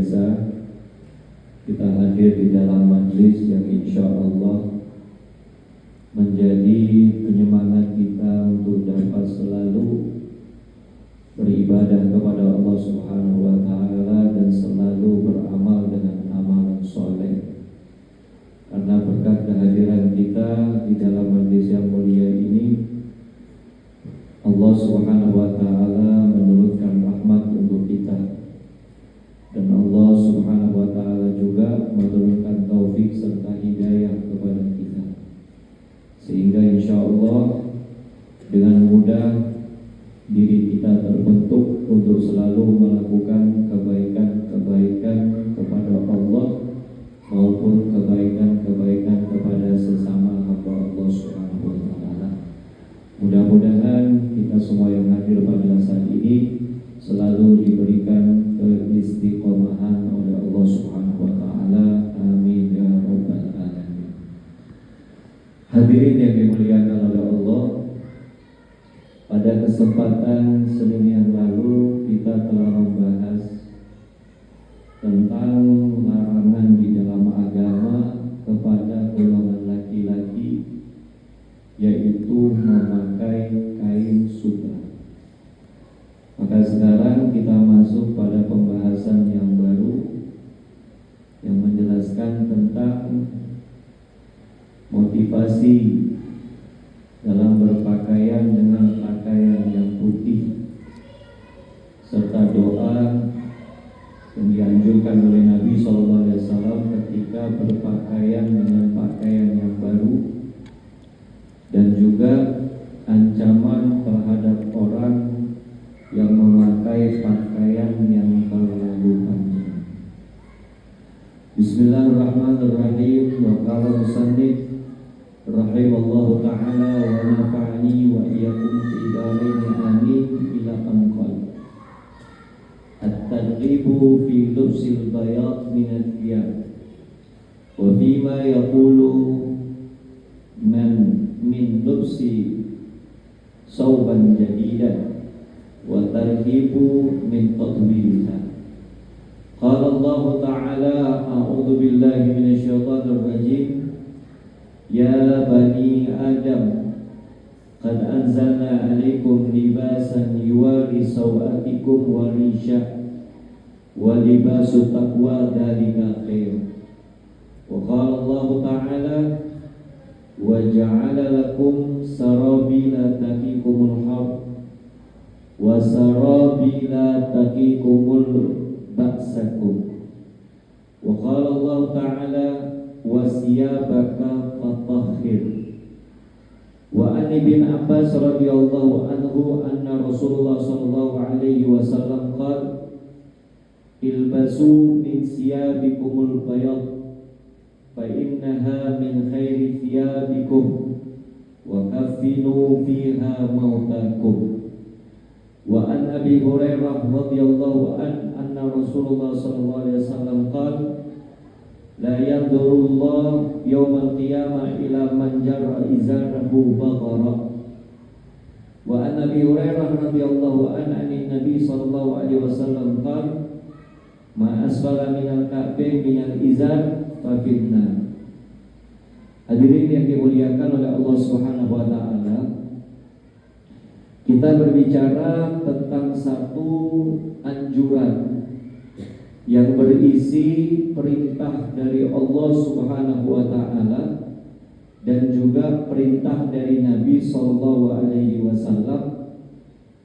biasa kita hadir di dalam majlis yang insya Allah menjadi penyemangat kita untuk dapat selalu beribadah kepada Allah Subhanahu wa Ta'ala dan selalu beramal dengan amalan soleh. Karena berkat kehadiran kita di dalam majlis yang mulia ini, Allah Subhanahu wa Ta'ala menurunkan rahmat untuk kita, dan Allah Subhanahu wa Ta'ala juga menurunkan taufik serta hidayah kepada kita, sehingga insya Allah dengan mudah diri kita terbentuk untuk selalu melakukan kebaikan-kebaikan kepada Allah maupun kebaikan-kebaikan kepada sesama hamba Allah Subhanahu wa Ta'ala. Mudah-mudahan kita semua yang hadir pada saat ini selalu diberikan keistiqomahan oleh Allah Subhanahu wa Ta'ala. Amin ya rabbal alamin. Hadirin yang dimuliakan oleh Allah, pada kesempatan Senin yang lalu kita telah membahas tentang larangan di dalam agama kepada golongan laki-laki, yaitu memakai kain sutra. Maka sekarang kita masuk pada pembahasan yang baru yang menjelaskan tentang motivasi dalam berpakaian dengan pakaian yang putih, serta doa yang dianjurkan oleh Nabi SAW ketika berpakaian dengan pakaian yang baru, dan juga ancaman terhadap orang yang memakai pakaian yang terlalu panjang. Bismillahirrahmanirrahim. Wa qala musannif rahimallahu ta'ala wa nafa'ani wa iyyakum fi darin amin ila anqal. At-targhibu fi lubsil bayad min al-thiyab wa bima yaqulu man min lubsi sauban jadidan wa targhibu min tadwiliha. Qala Allah ta'ala a'udzu billahi minasy syaithanir rajim. Ya bani Adam, qad anzalna 'alaikum libasan yuwari sawatikum wa risha wa libasu taqwa dzalika khair. Wa qala Allah ta'ala wa ja'ala lakum sarabila taqikumul har wa sarabila taqikumul ba'sakum. Wa qala Allah ta'ala wasiyabaka fatahhir. Wa an ibn Abbas radhiyallahu anhu anna Rasulullah sallallahu alaihi wasallam qala ilbasu min siyabikumul bayad fa innaha min khairi thiyabikum wa kaffinu fiha mautakum. Wa an Abi Hurairah radhiyallahu anna Rasulullah sallallahu alaihi wasallam qala la yanzurullah yawmal qiyamah ila man jarra izarahu baghara. Wa an Abi Hurairah radhiyallahu anhu an Nabi sallallahu alaihi wasallam qala ma asfala minal ka'bayn minal izar fa fitnah. Hadirin yang dimuliakan oleh Allah Subhanahu wa Ta'ala, kita berbicara tentang satu anjuran yang berisi perintah dari Allah Subhanahu wa Ta'ala dan juga perintah dari Nabi Sallallahu Alaihi Wasallam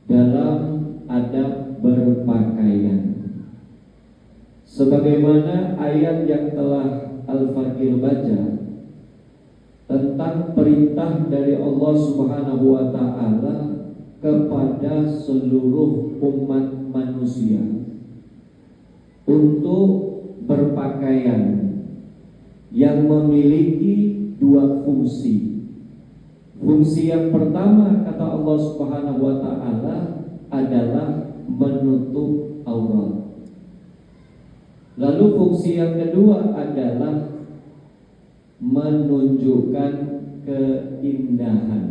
dalam adab berpakaian. Sebagaimana ayat yang telah Al-Fakir baca tentang perintah dari Allah Subhanahu wa Ta'ala kepada seluruh umat manusia untuk berpakaian yang memiliki dua fungsi. Fungsi yang pertama, kata Allah Subhanahu wa Ta'ala, adalah menutup aurat. Lalu fungsi yang kedua adalah menunjukkan keindahan.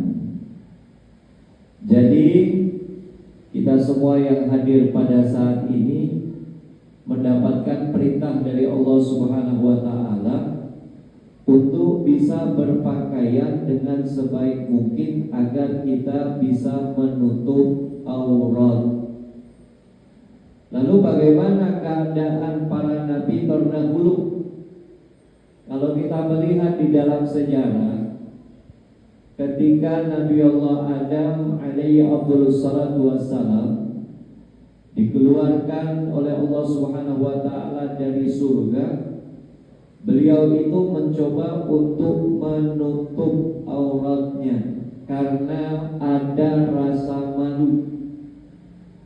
Jadi kita semua yang hadir pada saat ini mendapatkan perintah dari Allah Subhanahu wa taala untuk bisa berpakaian dengan sebaik mungkin agar kita bisa menutup aurat. Lalu bagaimana keadaan para nabi terdahulu? Kalau kita melihat di dalam sejarah, ketika Nabi Allah Adam alaihi afdhalus salatu wassalam dikeluarkan oleh Allah Subhanahu wa taala dari surga, beliau itu mencoba untuk menutup auratnya karena ada rasa malu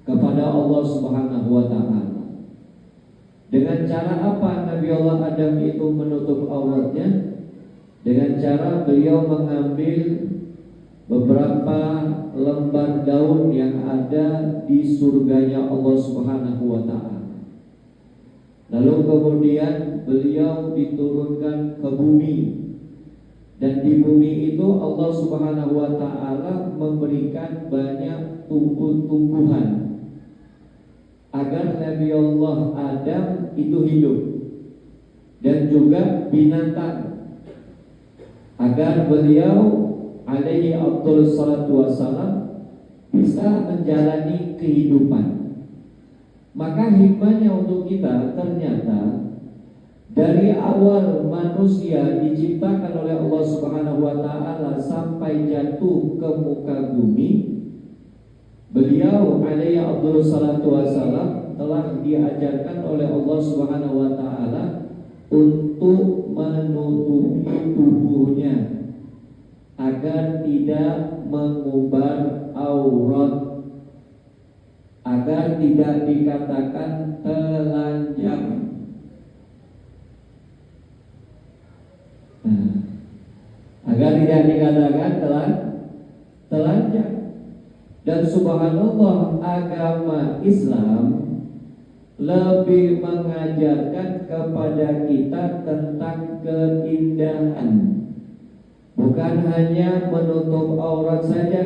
kepada Allah Subhanahu wa taala. Dengan cara apa Nabi Allah Adam itu menutup auratnya? Dengan cara beliau mengambil beberapa lembar daun yang ada di surganya Allah Subhanahu wa taala. Lalu kemudian beliau diturunkan ke bumi, dan di bumi itu Allah Subhanahu wa taala memberikan banyak tumbuh-tumbuhan agar Nabi Allah Adam itu hidup, dan juga binatang agar beliau alaihi afdhalus salatu wassalam bisa menjalani kehidupan. Maka hikmahnya untuk kita, ternyata dari awal manusia diciptakan oleh Allah Subhanahu wa taala sampai jatuh ke muka bumi, beliau alaihi afdhalus salatu wassalam telah diajarkan oleh Allah Subhanahu wa taala untuk menutupi tubuhnya agar tidak mengumbar aurat, agar tidak dikatakan telanjang. Agar tidak dikatakan telanjang. Dan subhanallah, agama Islam lebih mengajarkan kepada kita tentang keindahan, bukan hanya menutup aurat saja,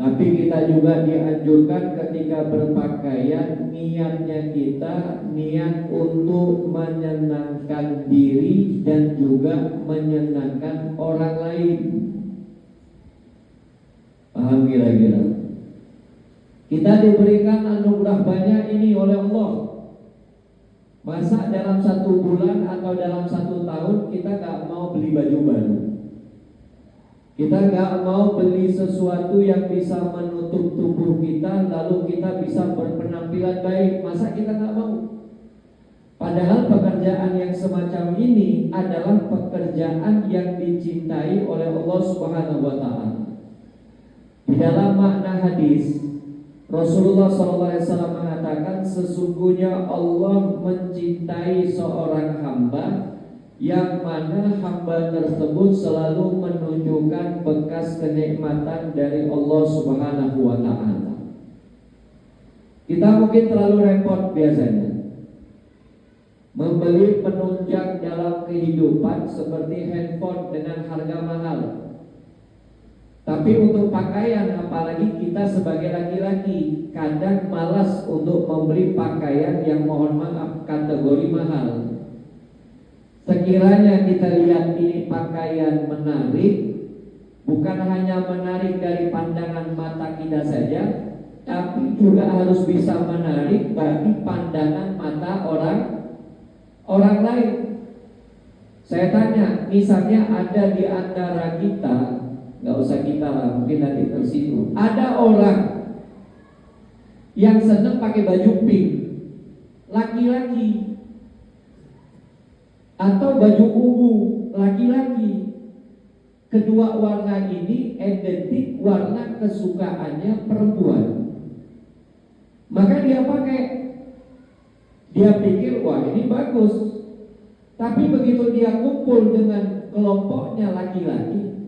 tapi kita juga dianjurkan ketika berpakaian, niatnya kita niat untuk menyenangkan diri dan juga menyenangkan orang lain. Paham kira-kira? Kita diberikan anugerah banyak ini oleh Allah. Masa dalam 1 bulan atau dalam 1 tahun kita gak mau beli baju baru? Kita gak mau beli sesuatu yang bisa menutup tubuh kita, lalu kita bisa berpenampilan baik. Masa kita gak mau? Padahal pekerjaan yang semacam ini adalah pekerjaan yang dicintai oleh Allah Subhanahu wa taala. Di dalam makna hadis, Rasulullah SAW mengatakan, sesungguhnya Allah mencintai seorang hamba yang mana hamba tersebut selalu menunjukkan bekas kenikmatan dari Allah Subhanahu wa taala. Kita mungkin terlalu repot biasanya membeli penunjang dalam kehidupan seperti handphone dengan harga mahal. Tapi untuk pakaian, apalagi kita sebagai laki-laki, kadang malas untuk membeli pakaian yang mohon maaf kategori mahal. Sekiranya kita lihat ini pakaian menarik, bukan hanya menarik dari pandangan mata kita saja, tapi juga harus bisa menarik bagi pandangan mata orang lain. Saya tanya, misalnya ada di antara kita, nggak usah kita lah, mungkin nanti tersinggung, ada orang yang senang pakai baju pink, laki-laki, atau baju ungu, laki-laki. Kedua warna ini identik warna kesukaannya perempuan. Maka dia pakai, dia pikir wah ini bagus. Tapi begitu dia kumpul dengan kelompoknya laki-laki,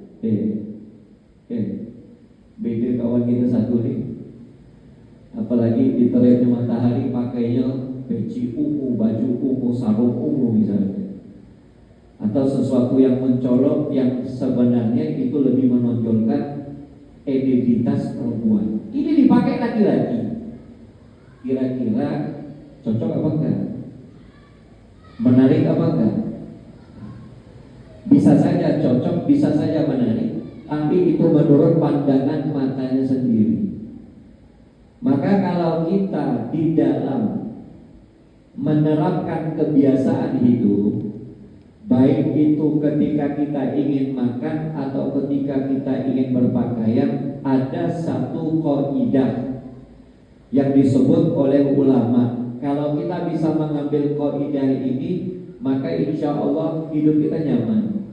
beda kawan kita satu nih. Apalagi di tereknya matahari pakainya peci ungu, baju ungu, sarung ungu misalnya, atau sesuatu yang mencolok yang sebenarnya itu lebih menonjolkan identitas perempuan. Ini dipakai laki-laki. Kira-kira Cocok apa enggak? Menarik apa enggak? Bisa saja cocok, bisa saja menarik, tapi itu menurut pandangan matanya sendiri. Maka kalau kita di dalam menerapkan kebiasaan hidup, baik itu ketika kita ingin makan atau ketika kita ingin berpakaian, ada satu kaidah yang disebut oleh ulama. Kalau kita bisa mengambil kaidah ini, maka insya Allah hidup kita nyaman,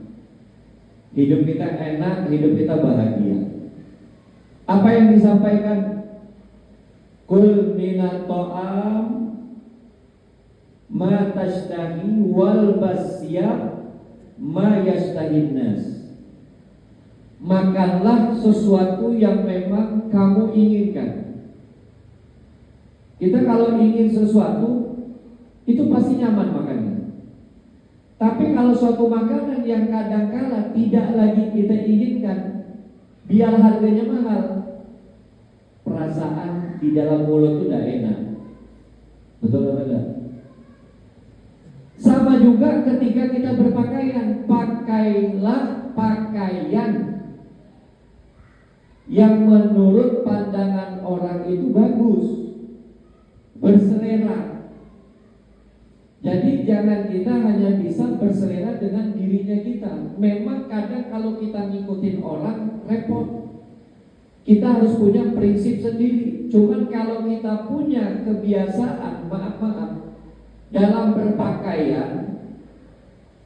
hidup kita enak, hidup kita bahagia. Apa yang disampaikan? Kul minat ta'am ma tashtahi wal basya ma yashtahin nas. Makanlah sesuatu yang memang kamu inginkan. Kita kalau ingin sesuatu itu pasti nyaman makannya. Tapi kalau suatu makanan yang kadang-kala tidak lagi kita inginkan, biar harganya mahal, perasaan di dalam mulut itu tidak enak. Betul atau tidak? Sama juga ketika kita berpakaian, pakailah pakaian yang menurut pandangan orang itu bagus, berselera. Jadi jangan kita hanya bisa berselera dengan dirinya kita. Memang kadang kalau kita ngikutin orang repot. Kita harus punya prinsip sendiri. Cuman kalau kita punya kebiasaan, maaf dalam berpakaian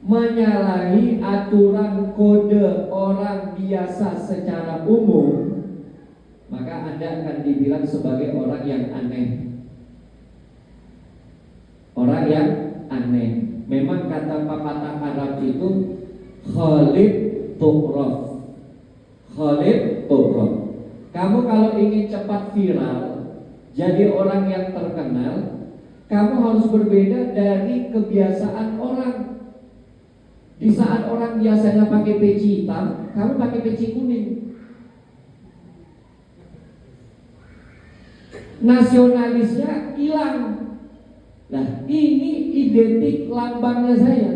menyalahi aturan kode orang biasa secara umum, maka Anda akan dibilang sebagai orang yang aneh. Orang yang aneh. Memang kata pepatah Arab itu khalid tu'raf. Khalid tu'raf. Kamu kalau ingin cepat viral, jadi orang yang terkenal, kamu harus berbeda dari kebiasaan orang. Di saat orang biasanya pakai peci hitam, kamu pakai peci kuning. Nasionalisnya hilang. Nah, ini identik lambangnya saya.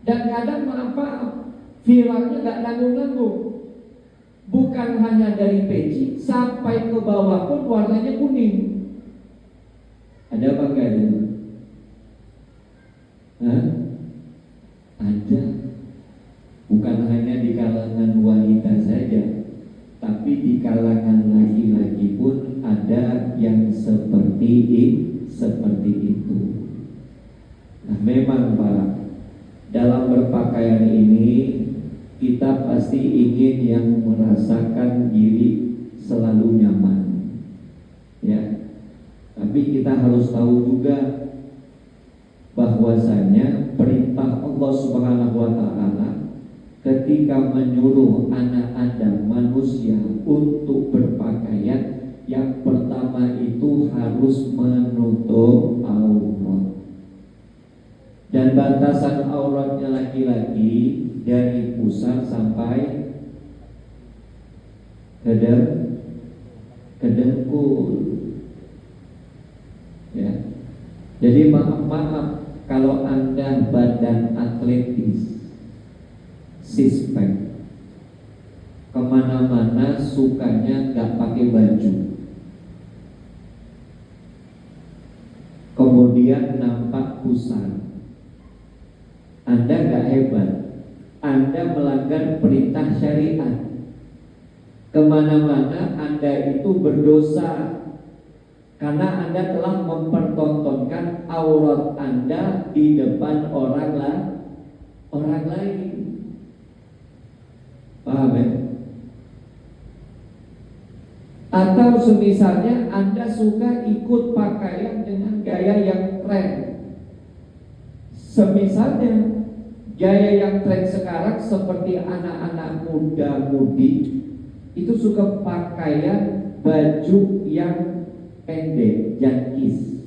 Dan kadang maaf, viralnya gak nanggung-nanggung. Bukan hanya dari peci, sampai ke bawah pun warnanya kuning. Ada apa enggak itu? Ada. Bukan hanya di kalangan wanita saja, tapi di kalangan laki-laki pun ada yang seperti itu. Nah, memang Pak, dalam berpakaian ini kita pasti ingin yang merasakan diri selalu nyaman, ya. Tapi kita harus tahu juga bahwasanya perintah Allah Subhanahu wa Ta'ala ketika menyuruh anak Adam manusia untuk berpakaian, yang pertama itu harus menutup aurat. Dan batasan auratnya laki-laki dari pusar sampai ke dengkul, ya. Jadi maaf kalau Anda badan atletis, sispek, kemana-mana sukanya gak pakai baju, kemudian nampak pusar, Anda gak hebat, Anda melanggar perintah syariat. Kemana-mana Anda itu berdosa, karena Anda telah mempertontonkan aurat Anda di depan orang lain. Paham ya? Atau semisalnya Anda suka ikut pakaian dengan gaya yang tren. Semisalnya gaya yang tren sekarang seperti anak-anak muda-mudi itu suka pakaian baju yang pendek, jangkis.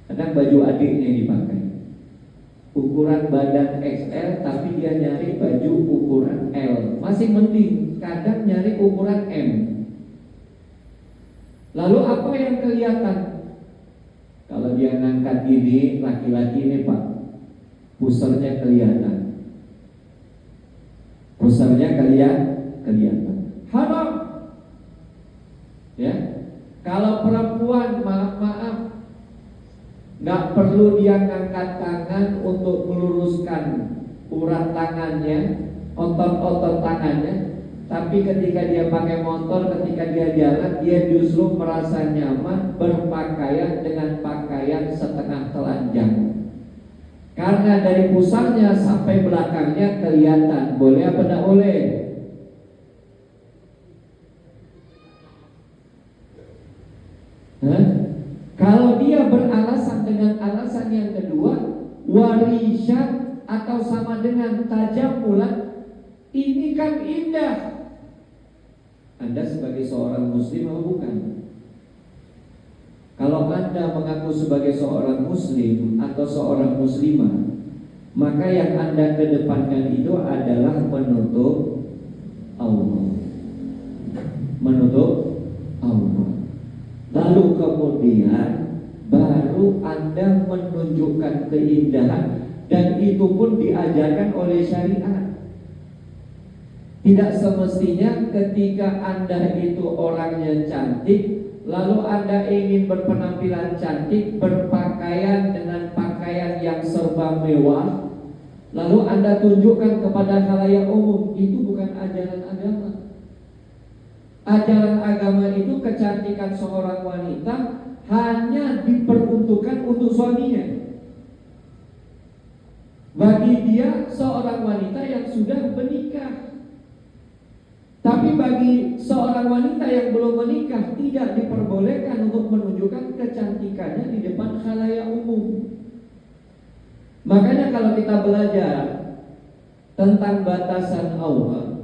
Kadang baju adiknya yang dipakai, ukuran badan XL, tapi dia nyari baju ukuran L. Masih mending, kadang nyari ukuran M. Lalu apa yang kelihatan? Kalau dia ngangkat gini, laki-laki ini Pak, pusernya kelihatan. Pusernya kelihatan. Haram. Ya. Kalau perempuan, maaf, nggak perlu dia ngangkat tangan untuk meluruskan urat tangannya, otot-otot tangannya. Tapi ketika dia pakai motor, ketika dia jalan, dia justru merasa nyaman berpakaian dengan pakaian setengah telanjang. Karena dari pusarnya sampai belakangnya kelihatan. Boleh apa tidak boleh? Kalau dia beralasan dengan alasan yang kedua, warisan atau sama dengan tajamulan, ini kan indah. Anda sebagai seorang muslim atau bukan? Kalau Anda mengaku sebagai seorang muslim atau seorang muslimah, maka yang Anda kedepankan itu adalah menutup aurat. Menutup aurat. Lalu kemudian baru Anda menunjukkan keindahan, dan itu pun diajarkan oleh syariat. Tidak semestinya ketika Anda itu orangnya cantik, lalu Anda ingin berpenampilan cantik, berpakaian dengan pakaian yang serba mewah, lalu Anda tunjukkan kepada khalayak umum. Itu bukan ajaran agama. Ajaran agama itu kecantikan seorang wanita hanya diperuntukkan untuk suaminya. Bagi dia seorang wanita yang sudah menikah. Tapi bagi seorang wanita yang belum menikah, tidak diperbolehkan untuk menunjukkan kecantikannya di depan khalayak umum. Makanya kalau kita belajar tentang batasan aurat,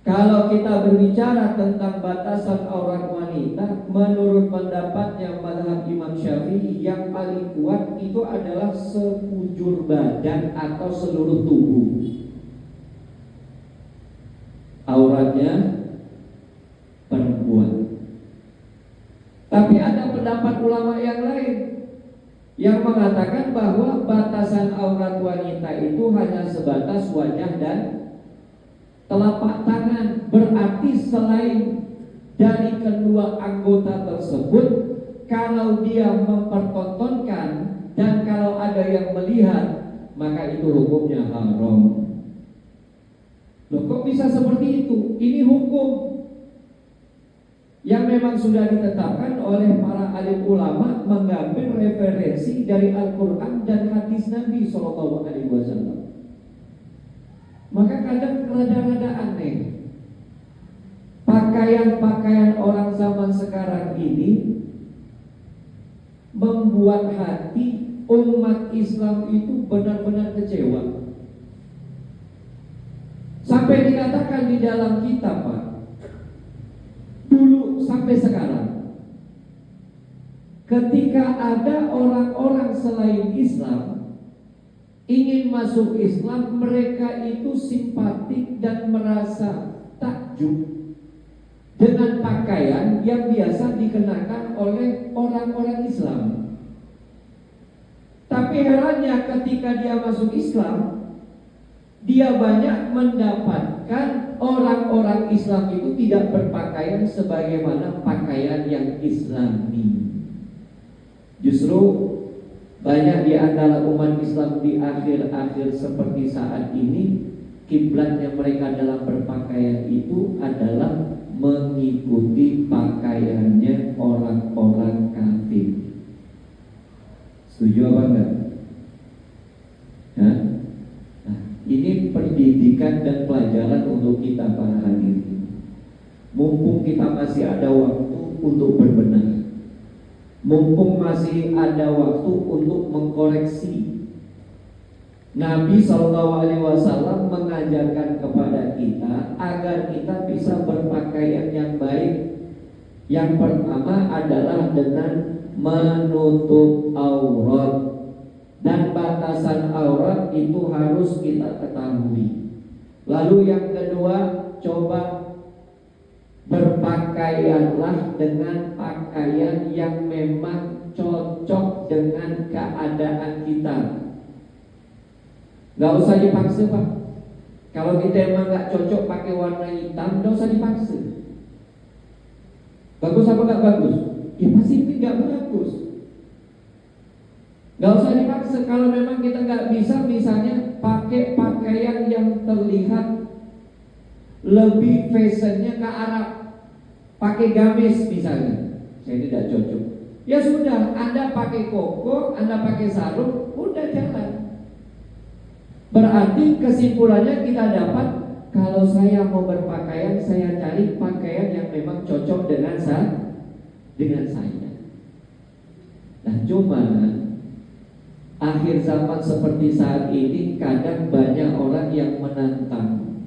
kalau kita berbicara tentang batasan aurat wanita, menurut pendapatnya mazhab Imam Syafi'i, yang paling kuat itu adalah sekujur badan atau seluruh tubuh. Auratnya perempuan. Tapi ada pendapat ulama yang lain yang mengatakan bahwa batasan aurat wanita itu hanya sebatas wajah dan telapak tangan. Berarti selain dari kedua anggota tersebut, kalau dia mempertontonkan dan kalau ada yang melihat, maka itu hukumnya haram. Loh, kok bisa seperti itu? Ini hukum yang memang sudah ditetapkan oleh para alim ulama, mengambil referensi dari Al-Quran dan hadis Nabi SAW. Maka kadang rada-rada aneh pakaian-pakaian orang zaman sekarang ini membuat hati umat Islam itu benar-benar kecewa. Sampai dikatakan di dalam kitab, Pak, dulu sampai sekarang, ketika ada orang-orang selain Islam ingin masuk Islam, mereka itu simpatik dan merasa takjub dengan pakaian yang biasa dikenakan oleh orang-orang Islam. Tapi herannya ketika dia masuk Islam, dia banyak mendapatkan orang-orang Islam itu tidak berpakaian sebagaimana pakaian yang Islami. Justru banyak di antara umat Islam di akhir-akhir seperti saat ini, kiblatnya mereka dalam berpakaian itu adalah mengikuti pakaiannya orang-orang kafir. Setuju apa enggak? Hah? Ini pendidikan dan pelajaran untuk kita para hadirin. Mumpung kita masih ada waktu untuk berbenah, mumpung masih ada waktu untuk mengkoreksi. Nabi SAW mengajarkan kepada kita agar kita bisa berpakaian yang baik. Yang pertama adalah dengan menutup aurat. Dan batasan aurat itu harus kita ketahui. Lalu yang kedua, coba Berpakaianlah dengan pakaian yang memang cocok dengan keadaan kita. Gak usah dipaksa, Pak. Kalau kita emang gak cocok pakai warna hitam, gak usah dipaksa. Bagus apa gak bagus? Ya pasti gak bagus. Gak usah dipaksa. Kalau memang kita gak bisa, misalnya pakai pakaian yang terlihat lebih fashionnya ke Arab, pakai gamis misalnya, saya tidak cocok. Ya sudah, Anda pakai koko, Anda pakai sarung, udah jalan. Berarti kesimpulannya kita dapat, kalau saya mau berpakaian, saya cari pakaian yang memang cocok dengan saya. Nah, cuma akhir zaman seperti saat ini, kadang banyak orang yang menantang,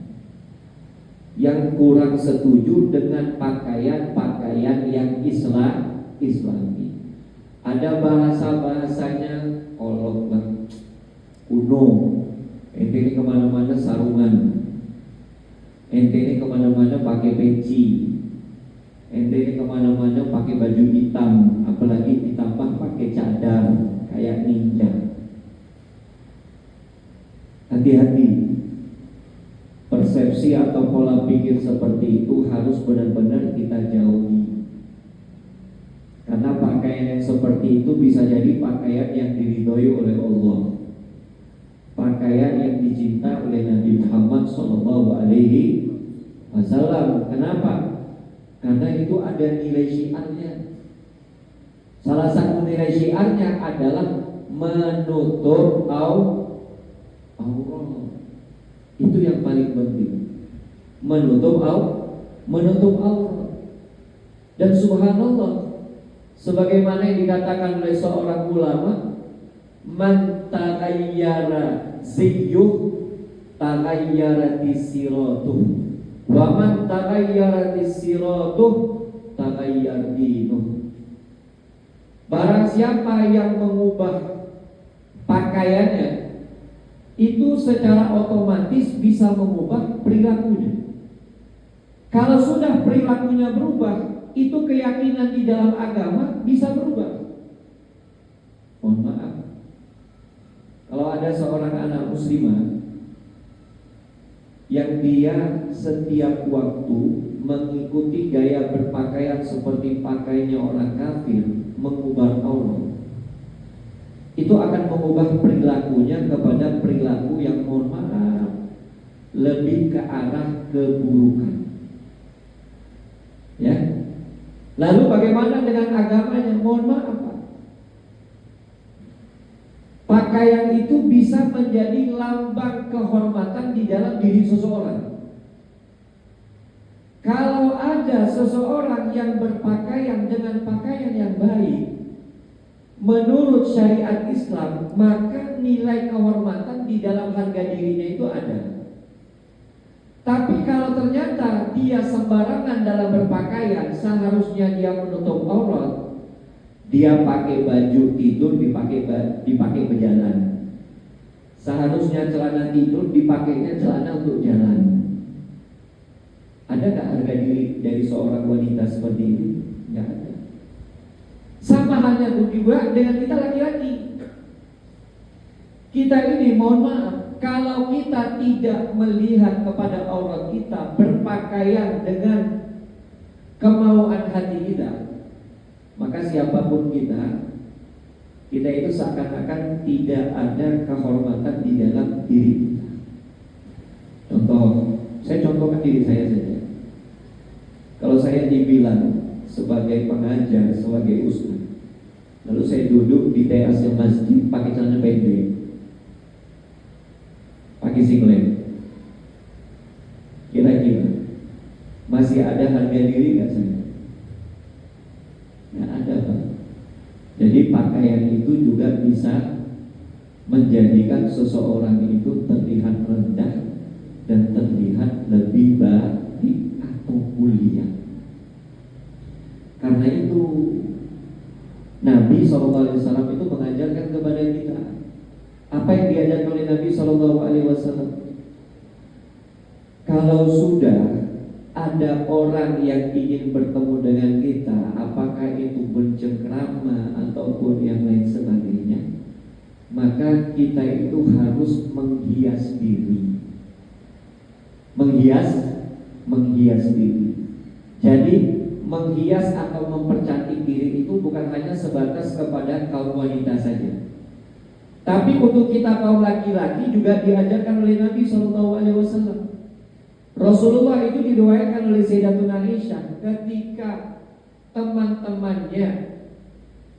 yang kurang setuju dengan pakaian-pakaian yang Islami. Ada bahasanya kolot bang, kuno. Ente ini kemana-mana sarungan. Ente ini kemana-mana pakai peci. Ente ini kemana-mana pakai baju hitam, apalagi ditambah pakai cadar kayak ninja. Hati-hati. Persepsi atau pola pikir seperti itu harus benar-benar kita jauhi. Karena pakaian yang seperti itu bisa jadi pakaian yang diridhoi oleh Allah, pakaian yang dicinta oleh Nabi Muhammad SAW. Kenapa? Karena itu ada nilai syiarnya. Salah satu nilai syiarnya adalah menutup aurat. Itu yang paling penting, menutup aurat. Dan subhanallah, sebagaimana yang dikatakan oleh seorang ulama, man taghayyara ziyyuh taghayyarati siratuh, wa man taghayyarati siratuh taghayyar dinuh. Barang siapa yang mengubah pakaiannya, itu secara otomatis bisa mengubah perilakunya. Kalau sudah perilakunya berubah, itu keyakinan di dalam agama bisa berubah. Mohon maaf, kalau ada seorang anak muslimah yang dia setiap waktu mengikuti gaya berpakaian seperti pakainya orang kafir, mengubah aurat, itu akan mengubah perilakunya kepada perilaku yang, mohon maaf, lebih ke arah keburukan. Ya. Lalu bagaimana dengan agamanya? Mohon maaf, Pak. Pakaian itu bisa menjadi lambang kehormatan di dalam diri seseorang. Kalau ada seseorang yang berpakaian dengan pakaian yang baik menurut syariat Islam, maka nilai kehormatan di dalam harga dirinya itu ada. Tapi kalau ternyata dia sembarangan dalam berpakaian, seharusnya dia menutup aurat, dia pakai baju tidur, dipakai berjalan. Seharusnya celana tidur dipakainya celana untuk jalan. Ada gak harga diri dari seorang wanita seperti ini? Gak ada. Sama halnya juga dengan kita laki-laki. Kita ini, mohon maaf, kalau kita tidak melihat kepada aurat kita, berpakaian dengan kemauan hati kita, maka siapapun kita itu seakan-akan tidak ada kehormatan di dalam diri kita. Contoh, saya contohkan diri saya saja. Kalau saya dibilang sebagai pengajar, sebagai ustaz, lalu saya duduk di teras masjid pakai celana pendek, pakai singlet, kira-kira masih ada harga diri nggak saya? Nggak ada, Pak. Jadi pakaian itu juga bisa menjadikan seseorang itu terlihat rendah dan terlihat lebih baik atau mulia. Karena itu Nabi SAW itu mengajarkan kepada kita. Apa yang diajarkan oleh Nabi SAW? Kalau sudah ada orang yang ingin bertemu dengan kita, apakah itu bercengkrama ataupun yang lain sebagainya, maka kita itu harus menghias diri. Menghias diri. Jadi menghias atau mempercantik diri itu bukan hanya sebatas kepada kaum wanita saja, tapi untuk kita kaum laki-laki juga diajarkan oleh Nabi SAW. Rasulullah itu diriwayatkan oleh Sayyidatuna Aisyah, ketika teman-temannya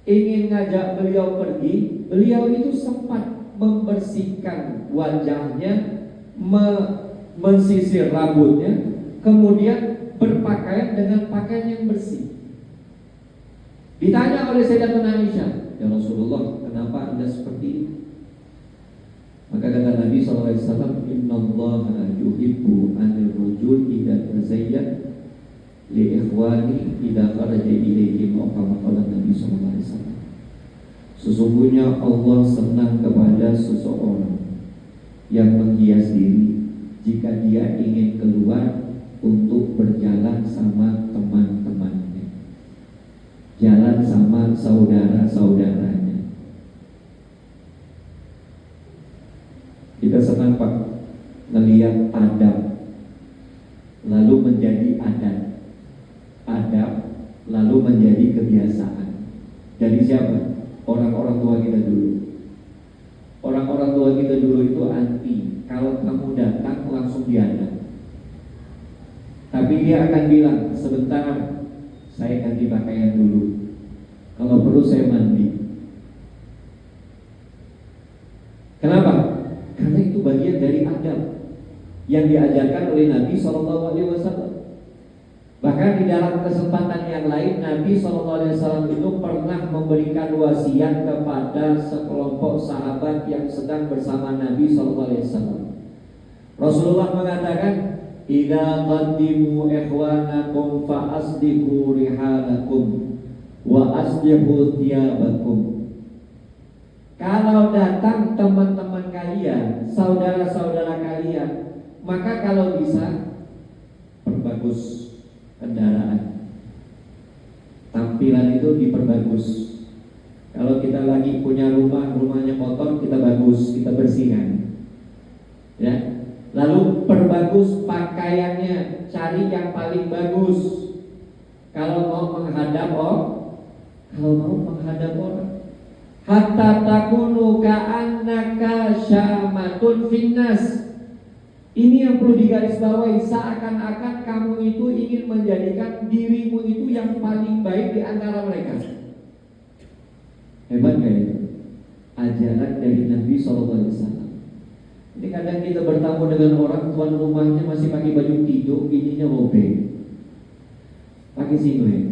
ingin ngajak beliau pergi, beliau itu sempat membersihkan wajahnya, mensisir rambutnya, kemudian berpakaian dengan pakaian yang bersih. Ditanya oleh Sayyidatuna Aisyah, "Ya Rasulullah, kenapa Anda seperti ini?" Maka kata Nabi SAW, "Innallaha yuhibbu anil rajul idza tazayyan li ikhwani idza kharaja ilaihim." Qala Nabi SAW, sesungguhnya Allah senang kepada seseorang yang menghias diri jika dia ingin keluar untuk berjalan sama teman-temannya, jalan sama saudara-saudaranya. Kita senang Pak melihat adab lalu menjadi adab lalu menjadi kebiasaan. Dari siapa? Orang-orang tua kita dulu. Orang-orang tua kita dulu itu anti, kalau kamu datang langsung diadab. Tapi dia akan bilang, "Sebentar, saya ganti pakaian dulu. Kalau perlu saya mandi." Kenapa? Karena itu bagian dari adab yang diajarkan oleh Nabi SAW. Bahkan di dalam kesempatan yang lain, Nabi SAW itu pernah memberikan wasiat kepada sekelompok sahabat yang sedang bersama Nabi SAW. Rasulullah mengatakan, "Idza qaddimu ikhwanakum fa asdiqu rihalakum wa aslihu thiyabakum." Kalau datang teman-teman kalian, saudara-saudara kalian, maka kalau bisa perbagus kendaraan. Tampilan itu diperbagus. Kalau kita lagi punya rumahnya kotor, kita bagus, kita bersihkan. Ya. Lalu perbagus pakaiannya, cari yang paling bagus. Kalau mau menghadap orang, hatta takunu ka'annaka syamatun finnas. Ini yang perlu digarisbawahi, seakan-akan kamu itu ingin menjadikan dirimu itu yang paling baik di antara mereka. Hebat gak itu? Ajaran dari Nabi SAW. Ini kadang kita bertamu dengan orang, tuan rumahnya masih pakai baju tidur, ininya robek, pakai singlet.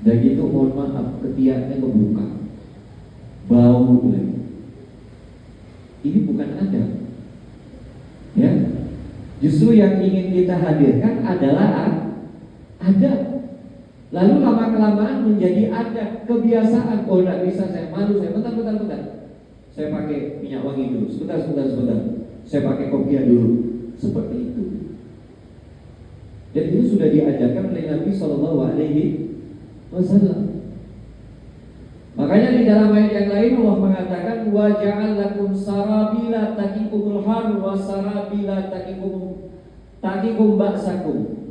Dan gitu mohon maaf, ketiaknya kebuka, bau lagi. Ini bukan adab. Ya, justru yang ingin kita hadirkan adalah adab. Lalu lama-kelamaan menjadi adab, kebiasaan. Oh, tidak bisa, saya malu, saya bentar. Saya pakai minyak wangi dulu, sebentar. Saya pakai kopiah dulu. Seperti itu. Dan itu sudah diajarkan oleh Nabi SAW. Makanya di dalam ayat yang lain Allah mengatakan, "Wa ja'al lakum sarabila taqikumul har wa sarabila taqikum ba'sakum."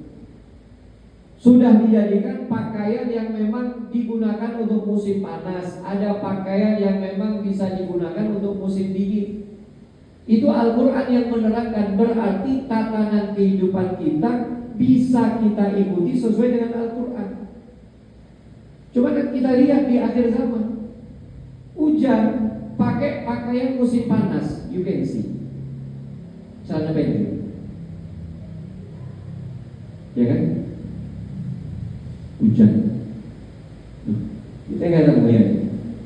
Sudah dijadikan pakaian yang memang digunakan untuk musim panas, ada pakaian yang memang bisa digunakan untuk musim dingin. Itu Al-Quran yang menerangkan, berarti tatanan kehidupan kita bisa kita ikuti sesuai dengan Al-Quran. Coba kita lihat di akhir zaman, hujan, pakai pakaian musim panas, you can see, celana pendek, ya kan? Hujan, kita nggak tahu ya,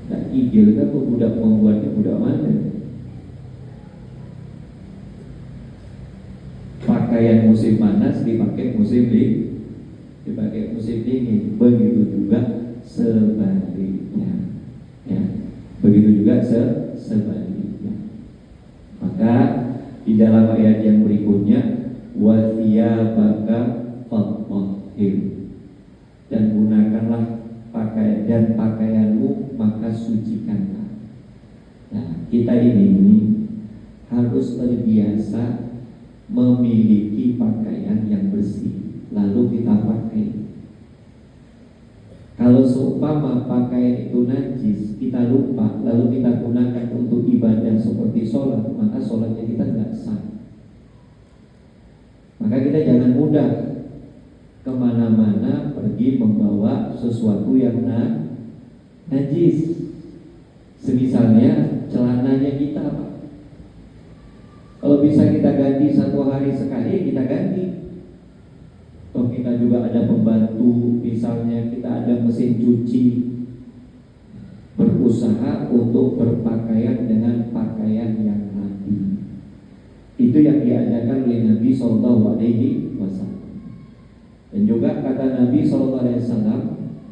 nah igil kan budak membuatnya budak mana? Pakaian musim panas dipakai musim dingin, begitu juga sebaliknya, ya, begitu juga sebaliknya. Maka di dalam ayat yang berikutnya, dan pakaianmu maka sucikanlah. Nah, kita ini harus terbiasa memiliki pakaian yang bersih, lalu kita pakai. Kalau seumpama pakaian itu najis, kita lupa, lalu kita gunakan untuk ibadah seperti sholat, maka sholatnya kita nggak sah. Maka kita jangan mudah kemana-mana pergi membawa sesuatu yang najis. Semisalnya celananya kita, Pak. Kalau bisa kita ganti 1 hari sekali, kita ganti. Toh kita juga ada pembantu, misalnya kita ada mesin cuci. Berusaha untuk berpakaian dengan pakaian yang rapi. Itu yang diajarkan oleh Nabi SAW. Dan juga kata Nabi SAW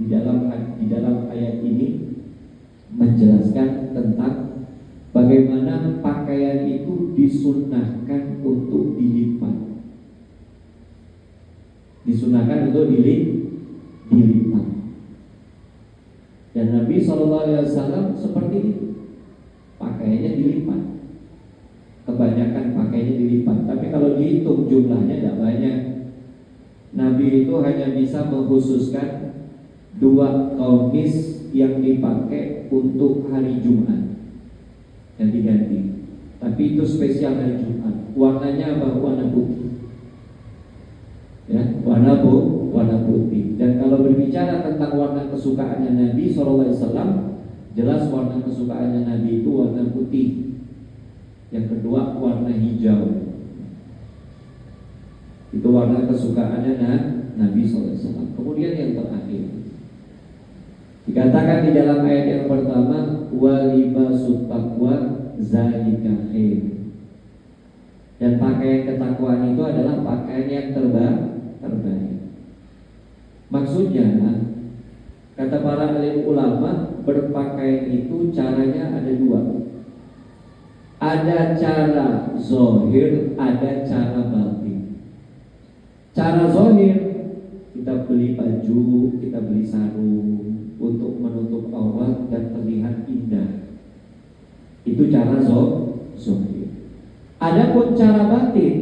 di dalam ayat ini menjelaskan tentang bagaimana pakaian itu disunnahkan untuk dilipat. Disunahkan untuk dilipat. Dan Nabi SAW seperti itu, pakaiannya dilipat. Kebanyakan pakaiannya dilipat. Tapi kalau dihitung jumlahnya tidak banyak. Nabi itu hanya bisa mengkhususkan 2 kamis yang dipakai untuk hari Jumat yang diganti. Tapi itu spesial hari Jumat. Warnanya apa? Warna putih. Ya, warna putih. Dan kalau berbicara tentang warna kesukaannya Nabi SAW, jelas warna kesukaannya Nabi itu warna putih. Yang kedua warna hijau. Itu warna kesukaannya Nabi SAW. Kemudian yang terakhir dikatakan di dalam ayat yang pertama, walibasut taqwa zalika khair. Dan pakaian ketakwaan itu adalah pakaian yang terbaik. Maksudnya, kata para alim ulama, berpakaian itu caranya ada 2. Ada cara zahir, ada cara batin. Cara zahir, kita beli baju, kita beli sarung untuk menutup aurat dan terlihat indah. Itu cara zahir. Adapun cara batin,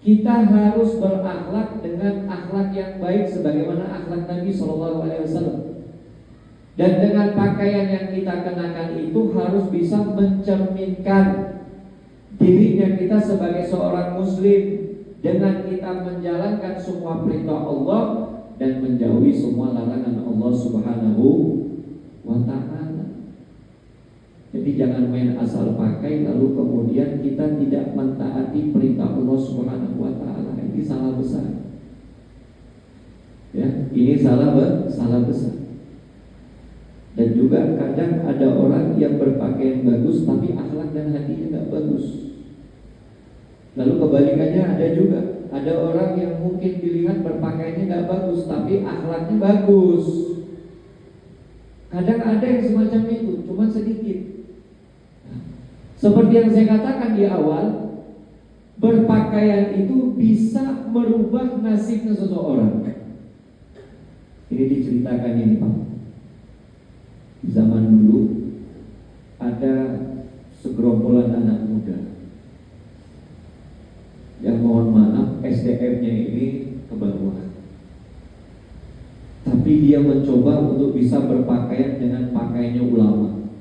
kita harus berakhlak dengan akhlak yang baik sebagaimana akhlak Nabi SAW. Dan dengan pakaian yang kita kenakan itu harus bisa mencerminkan dirinya kita sebagai seorang muslim, dengan kita menjalankan semua perintah Allah dan menjauhi semua larangan Allah Subhanahu wa ta'ala. Jadi jangan main asal pakai lalu kemudian kita tidak mentaati perintah Allah Subhanahu wa ta'ala. Ini salah besar. Ya, ini salah besar. Dan juga kadang ada orang yang berpakaian bagus tapi akhlak dan hatinya tidak bagus. Lalu kebalikannya ada juga. Ada orang yang mungkin dilihat berpakaiannya tidak bagus tapi akhlaknya bagus. Kadang ada yang semacam itu, cuma sedikit. Seperti yang saya katakan di awal, berpakaian itu bisa merubah nasibnya seseorang. Ini diceritakan ini, Pak. Di zaman dulu ada segerombolan anak muda yang mohon maaf SDM-nya ini ke bawah. Tapi dia mencoba untuk bisa berpakaian dengan pakaiannya ulama.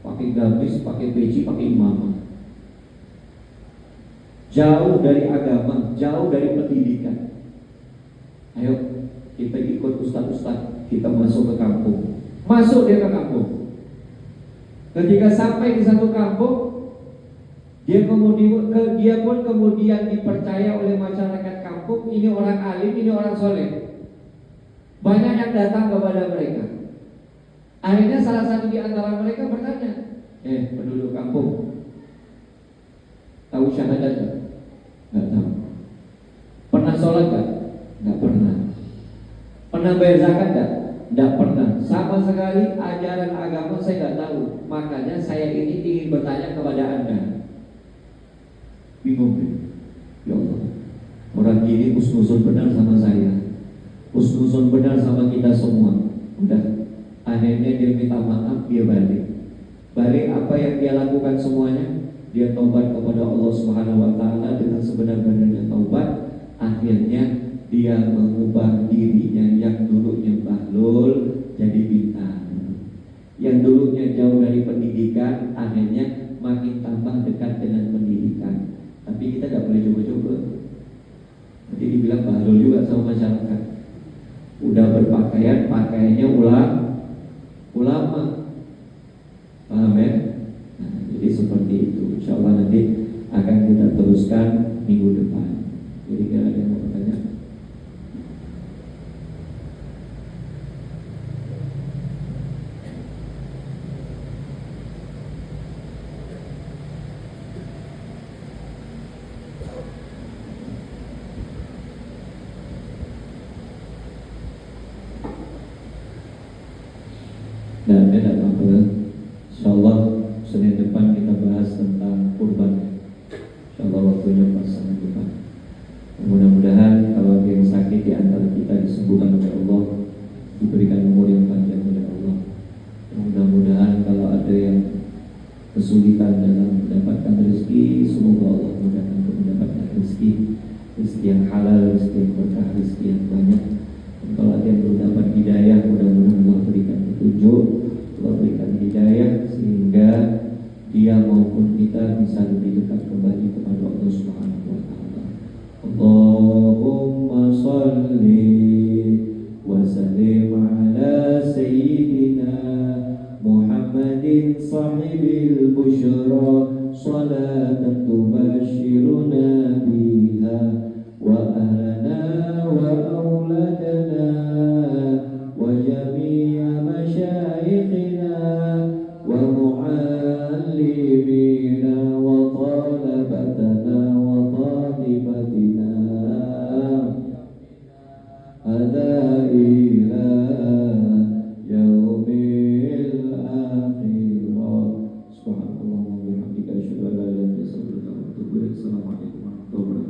Pakai gamis, pakai peci, pakai imamah. Jauh dari agama, jauh dari pendidikan. Ayo kita ikut ustaz-ustaz, kita masuk ke kampung. Masuk dia ke kampung. Ketika sampai di satu kampung, dia pun kemudian dipercaya oleh masyarakat kampung. Ini orang alim, ini orang soleh. Banyak yang datang kepada mereka. Akhirnya salah satu di antara mereka bertanya, penduduk kampung, tahu syahadat gak? Gak tahu. Pernah sholat gak? Gak pernah. Pernah bayar zakat gak? Gak pernah. Sama sekali ajaran agama saya gak tahu. Makanya saya ini ingin bertanya kepada Anda. Bingung ya? Ya Allah, orang ini husnuzon benar sama saya, husnuzon benar sama kita semua. Udah, akhirnya dia minta maaf, dia balik. Balik apa yang dia lakukan semuanya? Dia taubat kepada Allah Subhanahu wa taala dengan sebenar-benarnya taubat. Akhirnya dia mengubah dirinya yang dulunya bahlul jadi bintang. Yang dulunya jauh dari pendidikan, akhirnya makin tambah dekat dengan pendidikan. Tapi kita tidak boleh coba-coba. Jadi dibilang bahlul juga sama masyarakat. Udah berpakaian, pakaiannya ulama. Paham ya? Nah, jadi seperti itu. Insya Allah nanti akan kita teruskan minggu depan. Jadi kalau ada yang mau bertanya, dan ada apa? InsyaAllah Senin depan kita bahas tentang kurban. InsyaAllah waktunya pas Senin depan. Mudah-mudahan kalau ada yang sakit di antara kita disembuhkan oleh Allah, diberikan umur yang panjang oleh Allah. Mudah-mudahan kalau ada yang kesulitan dalam mendapatkan rezeki, semoga Allah mudahkan untuk mendapatkan rezeki yang halal, rezeki yang berkah, rezeki yang banyak. Dan kalau ada yang belum dapat hidayah, mudah-mudahan Allah berikan petunjuk, Allah berikan hidayah sehingga dia maupun kita bisa lebih dekat kembali kepada Allah Subhanahu wa taala. Allahumma shalli wa sallim ala sayyidina Muhammadin sahibil busyra salatan